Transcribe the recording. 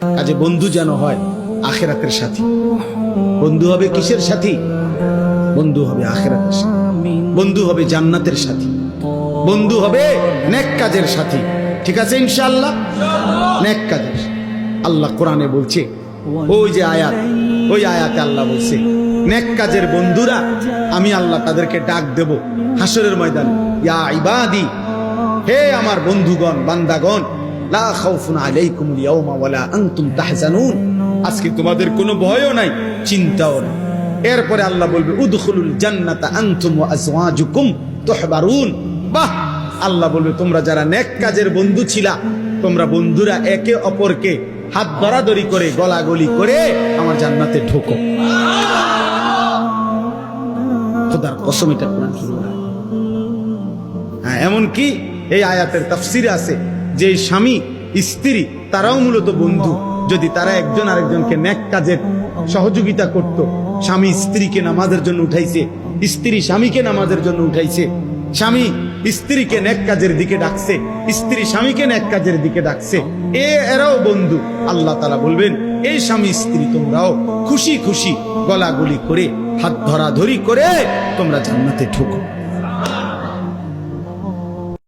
কাজে বন্ধু যেন হয় আখিরাতের সাথী। বন্ধু হবে কিসের সাথী? বন্ধু হবে আখিরাতের সাথী, বন্ধু হবে জান্নাতের সাথী, বন্ধু হবে নেক কাজের সাথী। ঠিক আছে ইনশাআল্লাহ? নেক কাজের। আল্লাহ কোরআনে বলছে, ওই যে আয়াত, ওই আয়াতে আল্লাহ বলছে নেক কাজের বন্ধুরা আমি আল্লাহ তাদেরকে ডাক দেব হাসরের ময়দানে, ইয়া ইবাদি, হে আমার বন্ধুগণ, বান্দাগণ, লা খাউফুন আলাইকুমুল ইয়াওমা ওয়ালা আনতুম তাহজানুন, আজকে তোমাদের কোনো ভয়ও নাই, চিন্তাও নাই। এরপরে আল্লাহ বলবে উদখুলুল জান্নাতা আনতুম ওয়া আজওয়াজুকুম তুহবারুন। বাহ! আল্লাহ বলবে তোমরা যারা নেক কাজের বন্ধু ছিলা, তোমরা বন্ধুরা একে অপরকে হাত ধরাধরি করে গলাগলি করে আমার জান্নাতে ঢোকো। খোদার কসম, এটা কোরআন শরীফ। হ্যাঁ, এমনকি এই আয়াতের তাফসিরে আছে যে স্বামী স্ত্রী তারাও মূলত বন্ধু। যদি তারা একজন আরেকজনকে নেক কাজের সহযোগিতা করত, স্বামী স্ত্রীকে নামাজের জন্য উঠাইছে, স্ত্রী স্বামীকে নামাজের জন্য উঠাইছে, স্বামী স্ত্রীকে নেক কাজের দিকে ডাকছে, স্ত্রী স্বামীকে নেক কাজের দিকে ডাকছে, এরাও বন্ধু। আল্লাহ তাআলা বলবেন এই স্বামী স্ত্রী তোমরাও খুশি খুশি গলাগলি করে হাত ধরাধরি করে তোমরা জান্নাতে ঢোকো।